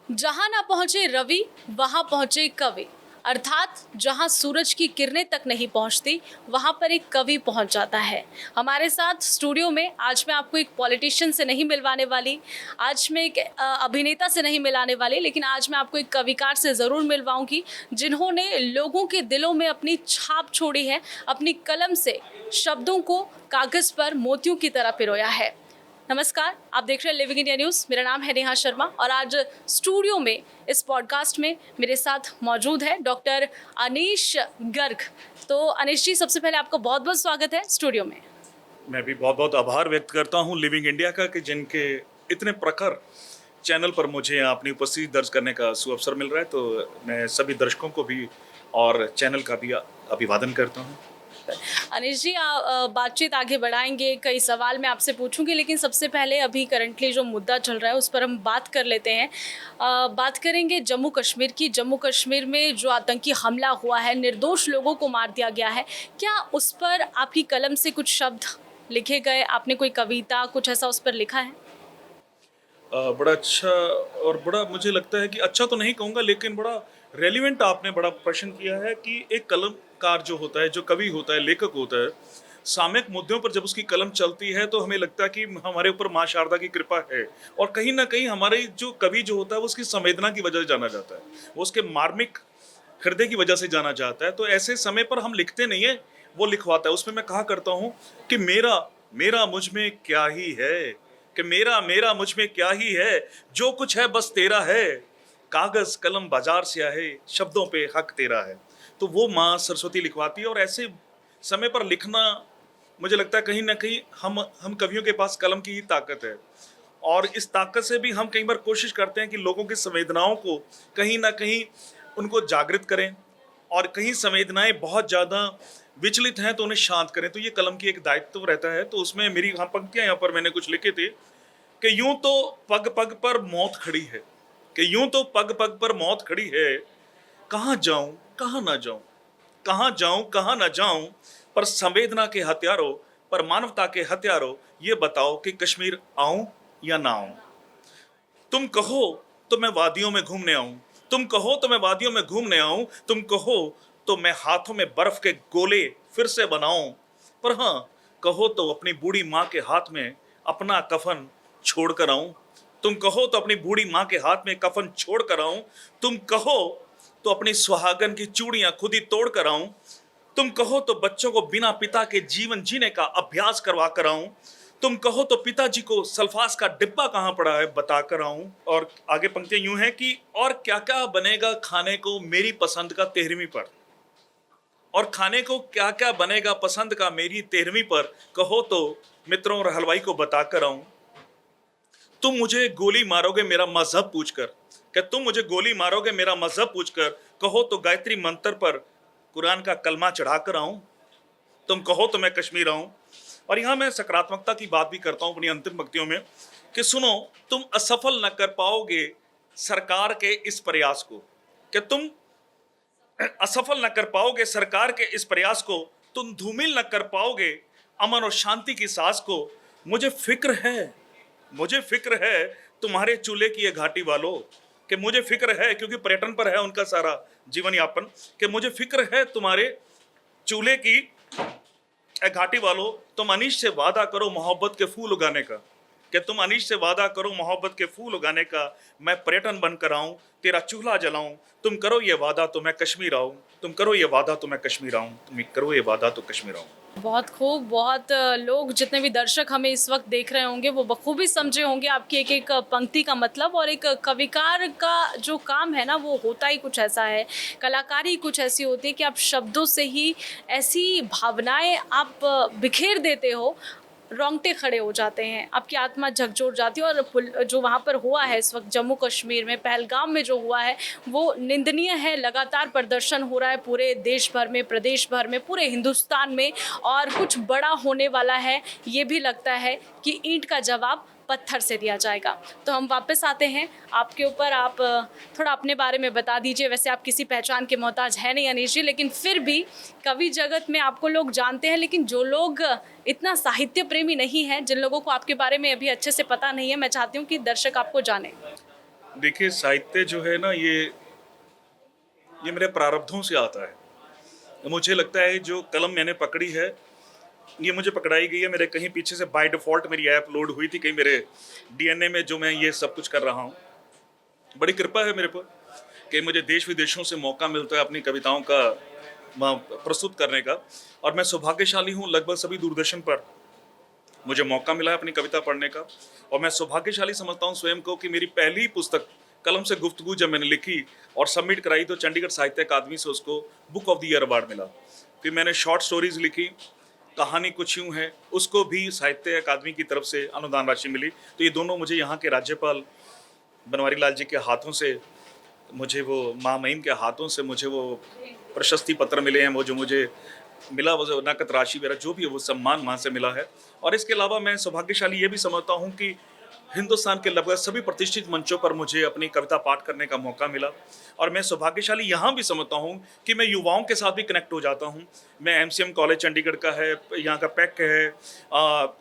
जहां ना पहुंचे रवि वहां पहुंचे कवि। अर्थात जहां सूरज की किरणें तक नहीं पहुंचती वहां पर एक कवि पहुंच जाता है। हमारे साथ स्टूडियो में आज मैं आपको एक पॉलिटिशियन से नहीं मिलवाने वाली, आज मैं एक अभिनेता से नहीं मिलाने वाली, लेकिन आज मैं आपको एक कविकार से ज़रूर मिलवाऊंगी जिन्होंने लोगों के दिलों में अपनी छाप छोड़ी है, अपनी कलम से शब्दों को कागज़ पर मोतियों की तरह पिरोया है। नमस्कार, आप देख रहे हैं लिविंग इंडिया न्यूज़। मेरा नाम है नेहा शर्मा और आज स्टूडियो में इस पॉडकास्ट में मेरे साथ मौजूद है डॉक्टर अनीश गर्ग। तो अनीश जी, सबसे पहले आपका बहुत बहुत स्वागत है स्टूडियो में। मैं भी बहुत बहुत आभार व्यक्त करता हूं लिविंग इंडिया का कि जिनके इतने प्रखर चैनल पर मुझे अपनी उपस्थिति दर्ज करने का सुअवसर मिल रहा है। तो मैं सभी दर्शकों को भी और चैनल का भी अभिवादन करता हूं। अनीश जी, बातचीत आगे बढ़ाएंगे, कई सवाल मैं आपसे पूछूंगी, लेकिन सबसे पहले अभी करंटली जो मुद्दा चल रहा है उस पर हम बात कर लेते हैं। बात करेंगे जम्मू कश्मीर की। जम्मू कश्मीर में जो आतंकी हमला हुआ है, निर्दोष लोगों को मार दिया गया है, क्या उस पर आपकी कलम से कुछ शब्द लिखे गए? आपने कोई कविता कुछ ऐसा उस पर लिखा है? बड़ा अच्छा और बड़ा मुझे लगता है कि अच्छा तो नहीं कहूँगा, लेकिन बड़ा रेलिवेंट आपने बड़ा प्रश्न किया है कि एक कलमकार जो होता है, जो कवि होता है, लेखक होता है, सामयिक मुद्दों पर जब उसकी कलम चलती है तो हमें लगता है कि हमारे ऊपर माँ शारदा की कृपा है। और कहीं ना कहीं हमारे जो कवि जो होता है वो उसकी संवेदना की वजह से जाना जाता है, वो उसके मार्मिक हृदय की वजह से जाना जाता है। तो ऐसे समय पर हम लिखते नहीं है, वो लिखवाता है। उसमें मैं कहा करता हूँ कि मेरा मेरा मुझ में क्या ही है, कि मेरा मेरा मुझ में क्या ही है, जो कुछ है बस तेरा है, कागज कलम बाजार से आए, शब्दों पे हक तेरा है। तो वो माँ सरस्वती लिखवाती है। और ऐसे समय पर लिखना, मुझे लगता है कहीं ना कहीं हम कवियों के पास कलम की ही ताकत है। और इस ताकत से भी हम कई बार कोशिश करते हैं कि लोगों की संवेदनाओं को कहीं ना कहीं उनको जागृत करें, और कहीं संवेदनाएं बहुत ज़्यादा विचलित हैं तो उन्हें शांत करें। तो ये कलम की एक दायित्व रहता है। तो उसमें मेरी हाँ पंक्तियाँ यहाँ पर मैंने कुछ लिखे थे कि यूं तो पग पग पर मौत खड़ी है, कि यूं तो पग पग पर मौत खड़ी है, कहाँ जाऊं कहाँ ना जाऊं, कहाँ जाऊं कहाँ ना जाऊं, पर संवेदना के हथियारों, पर मानवता के हथियारों, ये बताओ कि कश्मीर आऊं या ना आऊं। तुम कहो तो मैं वादियों में घूमने आऊं, तुम कहो तो मैं वादियों में घूमने आऊं, तुम कहो तो मैं हाथों में बर्फ के गोले फिर से बनाऊं, पर हाँ कहो तो अपनी बूढ़ी माँ के हाथ में अपना कफन छोड़ कर आऊं। तुम कहो तो अपनी बूढ़ी माँ के हाथ में कफन छोड़ कर आऊं, तुम कहो तो अपनी सुहागन की चूड़ियां खुद ही तोड़ कर आऊं, तुम कहो तो बच्चों को बिना पिता के जीवन जीने का अभ्यास करवा कर आऊं, तुम कहो तो पिताजी को सल्फास का डिब्बा कहाँ पड़ा है बता कर आऊं। और आगे पंक्तियां यूं हैं कि और क्या क्या बनेगा खाने को मेरी पसंद का 13वीं पर, और खाने को क्या क्या बनेगा पसंद का मेरी 13वीं पर, कहो तो मित्रों और हलवाई को बता कर आऊं। तुम मुझे गोली मारोगे मेरा मजहब पूछकर, क्या तुम मुझे गोली मारोगे मेरा मजहब पूछकर, कहो तो गायत्री मंत्र पर कुरान का कलमा चढ़ा कर आऊं। तुम कहो तो मैं कश्मीर आऊं। और यहाँ मैं सकारात्मकता की बात भी करता हूँ अपनी अंतिम पंक्तियों में कि सुनो, तुम असफल न कर पाओगे सरकार के इस प्रयास को, कि तुम असफल न कर पाओगे सरकार के इस प्रयास को, तुम धूमिल न कर पाओगे अमन और शांति की सांस को। मुझे फिक्र है, मुझे फिक्र है तुम्हारे चूल्हे की ये घाटी वालों, कि मुझे फिक्र है, क्योंकि पर्यटन पर है उनका सारा जीवन यापन, कि मुझे फिक्र है तुम्हारे चूल्हे की घाटी वालों, तुम अनीश से वादा करो मोहब्बत के फूल उगाने का, कि तुम अनीश से वादा करो मोहब्बत के फूल उगाने का, मैं पर्यटन बनकर आऊं तेरा चूल्हा जलाऊं, तुम करो ये वादा तो मैं कश्मीर आऊं, तुम करो ये वादा तो मैं कश्मीर आऊं, तुम करो ये वादा तो कश्मीर आऊं। बहुत खूब। बहुत लोग, जितने भी दर्शक हमें इस वक्त देख रहे होंगे, वो बखूबी समझे होंगे आपकी एक एक पंक्ति का मतलब। और एक कविकार का जो काम है ना, वो होता ही कुछ ऐसा है, कलाकारी कुछ ऐसी होती है कि आप शब्दों से ही ऐसी भावनाएं आप बिखेर देते हो, रोंगटे खड़े हो जाते हैं, आपकी आत्मा झकझोर जाती है। और जो वहाँ पर हुआ है इस वक्त जम्मू कश्मीर में, पहलगाम में जो हुआ है, वो निंदनीय है। लगातार प्रदर्शन हो रहा है पूरे देश भर में, प्रदेश भर में, पूरे हिंदुस्तान में, और कुछ बड़ा होने वाला है। ये भी लगता है कि ईंट का जवाब पत्थर से दिया जाएगा। तो हम वापस आते हैं आपके ऊपर। आप थोड़ा अपने बारे में बता दीजिए। वैसे आप किसी पहचान के मोहताज हैं नहीं अनीश जी, लेकिन फिर भी कवि जगत में आपको लोग जानते हैं। लेकिन जो लोग इतना साहित्य प्रेमी नहीं हैं, जिन लोगों को आपके बारे में अभी अच्छे से पता नहीं है, मैं चाहती हूँ कि दर्शक आपको जाने। देखिए साहित्य जो है ना, ये मेरे प्रारब्धों से आता है। मुझे लगता है जो कलम मैंने पकड़ी है, ये मुझे पकड़ाई गई है मेरे कहीं पीछे से, बाय डिफ़ॉल्ट मेरी ऐप लोड हुई थी कहीं मेरे डीएनए में, जो मैं ये सब कुछ कर रहा हूँ। बड़ी कृपा है मेरे पर कि मुझे देश विदेशों से मौका मिलता है अपनी कविताओं का वहाँ प्रस्तुत करने का, और मैं सौभाग्यशाली हूँ, लगभग सभी दूरदर्शन पर मुझे मौका मिला है अपनी कविता पढ़ने का। और मैं सौभाग्यशाली समझता हूँ स्वयं को कि मेरी पहली पुस्तक कलम से गुफ्तगू जब मैंने लिखी और सबमिट कराई, तो चंडीगढ़ साहित्य अकादमी से उसको book of the year award मिला। फिर मैंने शॉर्ट स्टोरीज लिखी, कहानी कुछ यूँ है, उसको भी साहित्य अकादमी की तरफ से अनुदान राशि मिली। तो ये दोनों मुझे यहाँ के राज्यपाल बनवारी लाल जी के हाथों से, मुझे वो माँ महिम के हाथों से मुझे वो प्रशस्ति पत्र मिले हैं, वो जो मुझे मिला, वो नकद राशि मेरा जो भी है वो सम्मान वहाँ से मिला है। और इसके अलावा मैं सौभाग्यशाली ये भी समझता हूँ कि हिंदुस्तान के लगभग सभी प्रतिष्ठित मंचों पर मुझे अपनी कविता पाठ करने का मौका मिला। और मैं सौभाग्यशाली यहाँ भी समझता हूँ कि मैं युवाओं के साथ भी कनेक्ट हो जाता हूँ। मैं एमसीएम कॉलेज चंडीगढ़ का है, यहाँ का पैक है,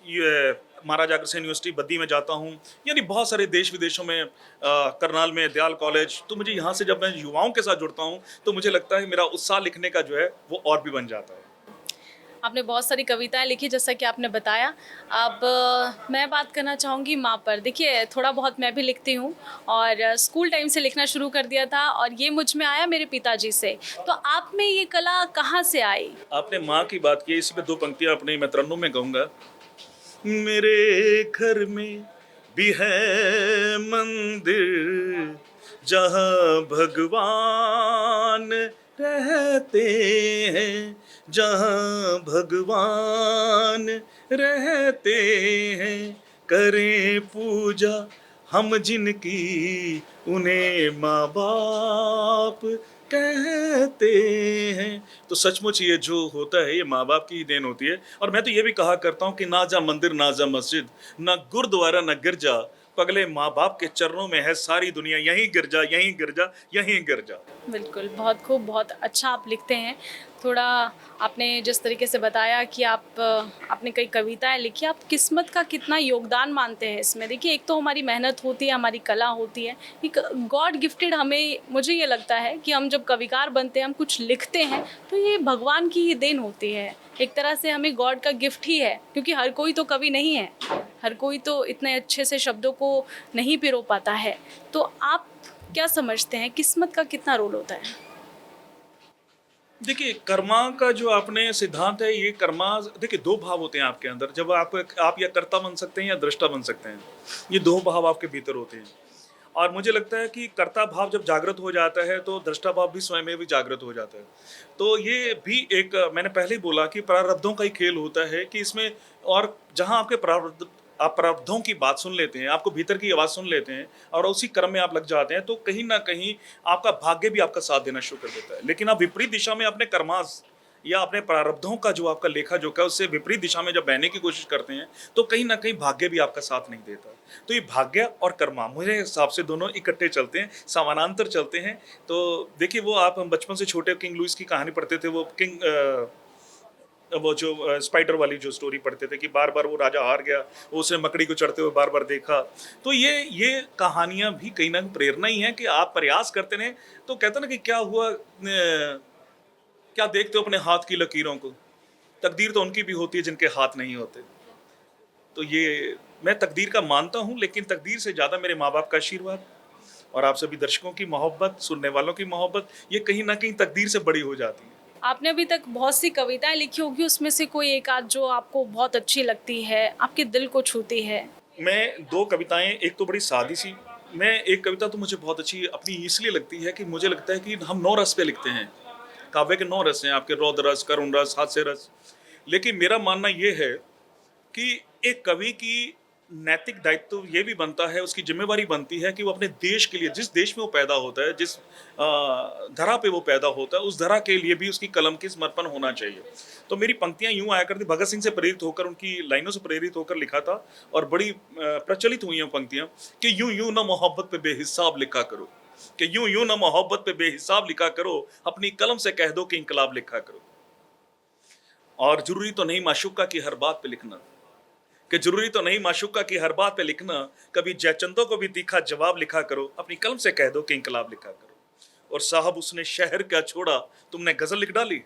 ये महाराजा अग्रसेन यूनिवर्सिटी बद्दी में जाता हूँ, यानी बहुत सारे देश विदेशों में, करनाल में दयाल कॉलेज। तो मुझे यहाँ से जब मैं युवाओं के साथ जुड़ता हूँ तो मुझे लगता है मेरा उत्साह लिखने का जो है वो और भी बन जाता है। आपने बहुत सारी कविताएं लिखी जैसा कि आपने बताया। अब मैं बात करना चाहूँगी माँ पर। देखिए थोड़ा बहुत मैं भी लिखती हूँ और स्कूल टाइम से लिखना शुरू कर दिया था, और ये मुझ में आया मेरे पिताजी से। तो आप में ये कला कहाँ से आई? आपने माँ की बात की, इसी पे दो पंक्तियाँ अपने मैं तरन्नुम में गाऊंगा। मेरे घर में भी है मंदिर जहाँ भगवान रहते हैं, जहाँ भगवान रहते हैं, करें पूजा हम जिनकी उन्हें माँ बाप कहते हैं। तो सचमुच ये जो होता है ये माँ बाप की ही देन होती है। और मैं तो ये भी कहा करता हूँ कि ना जा मंदिर ना जा मस्जिद, ना गुरुद्वारा ना गिरजा, पगले माँ बाप के चरणों में है सारी दुनिया, यहीं गिरजा यहीं गिरजा यहीं गिरजा। बिल्कुल, बहुत खूब, बहुत अच्छा आप लिखते हैं। थोड़ा आपने जिस तरीके से बताया कि आपने कई कविताएँ लिखी, आप किस्मत का कितना योगदान मानते हैं इसमें। देखिए एक तो हमारी मेहनत होती है, हमारी कला होती है, एक गॉड गिफ्टेड, हमें मुझे ये लगता है कि हम जब कविकार बनते हैं, हम कुछ लिखते हैं, तो ये भगवान की ही देन होती है। एक तरह से हमें गॉड का गिफ्ट ही है, क्योंकि हर कोई तो कवि नहीं है, हर कोई तो इतने अच्छे से शब्दों को नहीं पिरो पाता है। तो आप क्या समझते हैं किस्मत का कितना रोल होता है? देखिए कर्मा का जो आपने सिद्धांत है, ये कर्मा, देखिए दो भाव होते हैं आपके अंदर। जब आप या कर्ता बन सकते हैं या दृष्टा बन सकते हैं, ये दो भाव आपके भीतर होते हैं। और मुझे लगता है कि कर्ता भाव जब जागृत हो जाता है तो दृष्टा भाव भी स्वयं में भी जागृत हो जाता है। तो ये भी एक, मैंने पहले ही बोला कि प्रारब्धों का ही खेल होता है कि इसमें, और जहाँ आपके प्रारब्ध, आप प्रारब्धों की बात सुन लेते हैं, आपको भीतर की आवाज़ सुन लेते हैं और उसी क्रम में आप लग जाते हैं, तो कहीं ना कहीं आपका भाग्य भी आपका साथ देना शुरू कर देता है। लेकिन आप विपरीत दिशा में अपने कर्मास या अपने प्रारब्धों का जो आपका लेखा जोखा है उससे विपरीत दिशा में जब बहने की कोशिश करते हैं, तो कहीं ना कहीं भाग्य भी आपका साथ नहीं देता। तो ये भाग्य और कर्मा मेरे हिसाब से दोनों इकट्ठे चलते हैं, समानांतर चलते हैं। तो देखिए वो आप, हम बचपन से छोटे किंग लुइस की कहानी पढ़ते थे, वो जो स्पाइडर वाली जो स्टोरी पढ़ते थे कि बार बार वो राजा हार गया, वो उसने मकड़ी को चढ़ते हुए बार बार देखा। तो ये कहानियां भी कहीं ना प्रेरणा ही है कि आप प्रयास करते रहें। तो कहते ना कि क्या हुआ, क्या देखते हो अपने हाथ की लकीरों को, तकदीर तो उनकी भी होती है जिनके हाथ नहीं होते। तो ये मैं तकदीर का मानता हूँ, लेकिन तकदीर से ज़्यादा मेरे माँ बाप का आशीर्वाद और आप सभी दर्शकों की मोहब्बत, सुनने वालों की मोहब्बत, ये कहीं ना कहीं तकदीर से बड़ी हो जाती है। आपने अभी तक बहुत सी कविताएं लिखी होगी, उसमें से कोई एक आध जो आपको बहुत अच्छी लगती है, आपके दिल को छूती है? मैं दो कविताएं, एक तो बड़ी सादी सी, मैं एक कविता तो मुझे बहुत अच्छी अपनी इसलिए लगती है कि मुझे लगता है कि हम 9 रस पे लिखते हैं। काव्य के 9 रस हैं आपके, रौद्र रस, करुण रस, हास्य रस। लेकिन मेरा मानना ये है कि एक कवि की नैतिक दायित्व ये भी बनता है, उसकी जिम्मेवारी बनती है कि वो अपने देश के लिए, जिस देश में वो पैदा होता है, जिस धरा पे वो पैदा होता है, उस धरा के लिए भी उसकी कलम की समर्पण होना चाहिए। तो मेरी पंक्तियां यूं आया करती, भगत सिंह से प्रेरित होकर, उनकी लाइनों से प्रेरित होकर लिखा था, और बड़ी प्रचलित हुई हैं पंक्तियां कि यूं यूं ना मोहब्बत पे बेहिसाब लिखा करो, कि यूं यूं ना मोहब्बत पे बेहिसाब लिखा करो, अपनी कलम से कह दो कि इंकलाब लिखा करो। और जरूरी तो नहीं माशूका की हर बात पे लिखना, कि जरूरी तो नहीं माशूका की हर बात पे लिखना, कभी जयचंदों को भी तीखा जवाब लिखा करो, अपनी कलम से कह दो कि इंकलाब लिखा करो। और साहब उसने शहर क्या छोड़ा तुमने गजल लिख डाली,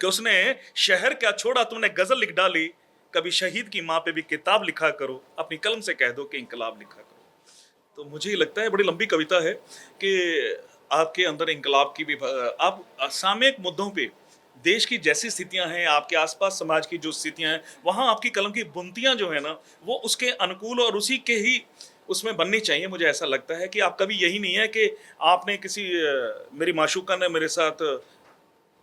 कि उसने शहर क्या छोड़ा तुमने गजल लिख डाली, कभी शहीद की माँ पे भी किताब लिखा करो, अपनी कलम से कह दो कि इंकलाब लिखा करो। तो मुझे ये लगता है बड़ी लंबी कविता है कि आपके अंदर इंकलाब की भी आप सामयिक मुद्दों पे देश की जैसी स्थितियां हैं, आपके आसपास समाज की जो स्थितियां हैं, वहां आपकी कलम की बुनतियां जो है ना वो उसके अनुकूल और उसी के ही उसमें बननी चाहिए। मुझे ऐसा लगता है कि आपका भी यही नहीं है कि आपने किसी मेरी माशूका ने मेरे साथ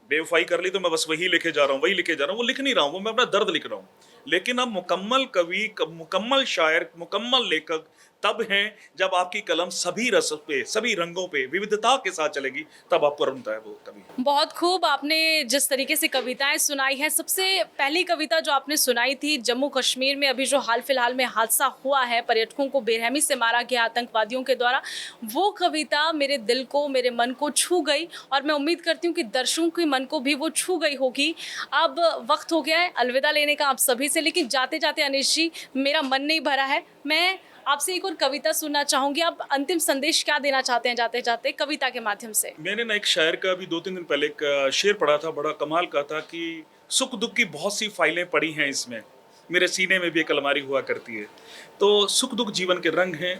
बेवफाई कर ली तो मैं बस वही लिखे जा रहा हूँ, वही लिखे जा रहा हूँ। वो लिख नहीं रहा हूँ, वो मैं अपना दर्द लिख रहा हूँ। लेकिन अब मुकम्मल कवि, मुकम्मल शायर, मुकम्मल लेखक तब हैं जब आपकी कलम सभी रस पे, सभी रंगों पे विविधता के साथ चलेगी, तब आपको रमता है वो कवि। बहुत खूब आपने जिस तरीके से कविताएं सुनाई है। सबसे पहली कविता जो आपने सुनाई थी जम्मू कश्मीर में अभी जो हाल फिलहाल में हादसा हुआ है, पर्यटकों को बेरहमी से मारा गया आतंकवादियों के द्वारा, वो कविता मेरे दिल को, मेरे मन को छू गई और मैं उम्मीद करती हूँ कि दर्शकों के मन को भी वो छू गई होगी। अब वक्त हो गया है अलविदा लेने का आप सभी से, लेकिन जाते जाते अनिश जी मेरा मन नहीं भरा है। मैं आपसे एक और कविता सुनना चाहूंगी। आप अंतिम संदेश क्या देना चाहते हैं जाते जाते कविता के माध्यम से? मैंने ना एक शायर का अभी 2-3 दिन पहले एक शेर पढ़ा था, बड़ा कमाल का था कि सुख दुख की बहुत सी फाइलें पड़ी हैं इसमें, मेरे सीने में भी एक अलमारी हुआ करती है। तो सुख दुख जीवन के रंग हैं,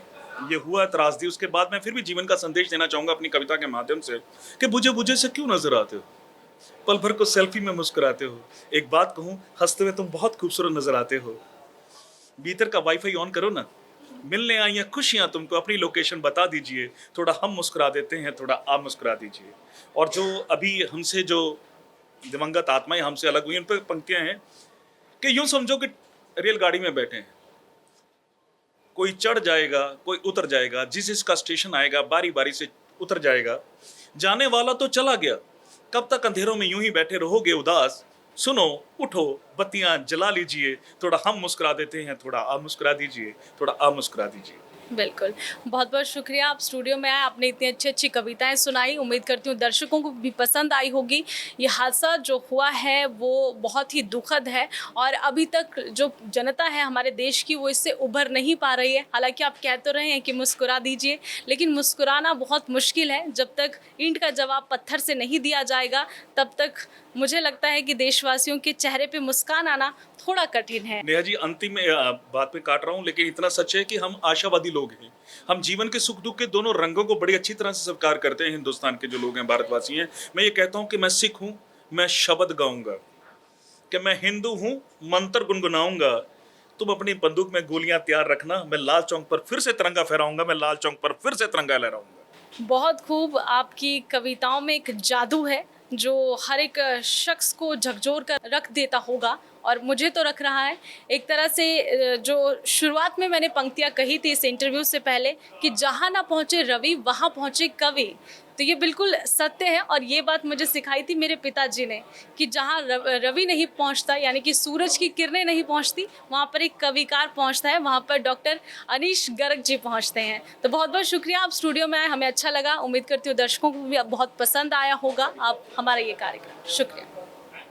ये हुआ त्रासदी। उसके बाद मैं फिर भी जीवन का संदेश देना चाहूँगा अपनी कविता के माध्यम से कि बुझे बुझे से क्यों नजर आते हो, पल भर को सेल्फी में मुस्कुराते हो। एक बात कहूँ, हंसते हुए तुम बहुत खूबसूरत नजर आते हो। भीतर का वाईफाई ऑन करो ना, मिलने आई हैं खुशियां तुमको, अपनी लोकेशन बता दीजिए, थोड़ा हम मुस्कुरा देते हैं, थोड़ा आप मुस्कुरा दीजिए। और जो अभी हमसे जो दिवंगत आत्माएं हमसे अलग हुई, उन पर पंक्तियां हैं कि यूं समझो कि रेलगाड़ी में बैठे हैं, कोई चढ़ जाएगा कोई उतर जाएगा, जिस जिसका स्टेशन आएगा बारी बारी से उतर जाएगा, जाने वाला तो चला गया, कब तक अंधेरों में यूं ही बैठे रहोगे उदास, सुनो उठो बत्तियां जला लीजिए, थोड़ा हम मुस्कुरा देते हैं, थोड़ा आप मुस्कुरा दीजिए, थोड़ा आप मुस्कुरा दीजिए। बिल्कुल, बहुत बहुत शुक्रिया आप स्टूडियो में आए, आपने इतनी अच्छी अच्छी कविताएं सुनाई। उम्मीद करती हूँ दर्शकों को भी पसंद आई होगी। ये हादसा जो हुआ है वो बहुत ही दुखद है और अभी तक जो जनता है हमारे देश की वो इससे उभर नहीं पा रही है। हालांकि आप कह तो रहे हैं कि मुस्कुरा दीजिए, लेकिन मुस्कुराना बहुत मुश्किल है। जब तक ईंट का जवाब पत्थर से नहीं दिया जाएगा तब तक मुझे लगता है कि देशवासियों के चेहरे पे मुस्कान आना थोड़ा कठिन है। नेहा जी, अंतिम में बात में काट रहा हूँ, लेकिन इतना सच है कि हम आशावादी लोग हैं। हम जीवन के सुख दुख के दोनों रंगों को बड़ी अच्छी तरह से स्वीकार करते हैं। हिंदुस्तान के जो लोग हैं, भारतवासी हैं, मैं ये कहता हूँ कि मैं सिख हूँ, मैं शब्द गाऊंगा, कि मैं हिंदू हूँ, मंत्र गुनगुनाऊंगा। तुम अपनी बंदूक में गोलियां तैयार रखना, मैं लाल चौक पर फिर से तिरंगा फहराऊंगा, मैं लाल चौक पर फिर से तिरंगा लहराऊंगा। बहुत खूब, आपकी कविताओं में एक जादू है जो हर एक शख्स को झकझोर कर रख देता होगा और मुझे तो रख रहा है। एक तरह से जो शुरुआत में मैंने पंक्तियाँ कही थी इस इंटरव्यू से पहले कि जहाँ ना पहुँचे रवि वहाँ पहुँचे कवि, तो ये बिल्कुल सत्य है। और ये बात मुझे सिखाई थी मेरे पिताजी ने कि जहाँ रवि नहीं पहुँचता, यानी कि सूरज की किरणें नहीं पहुँचती, वहाँ पर एक कविकार पहुँचता है, वहाँ पर डॉक्टर अनीश गर्ग जी पहुँचते हैं। तो बहुत बहुत शुक्रिया, आप स्टूडियो में आए, हमें अच्छा लगा। उम्मीद करती हूँ दर्शकों को भी बहुत पसंद आया होगा आप हमारा ये कार्यक्रम। शुक्रिया।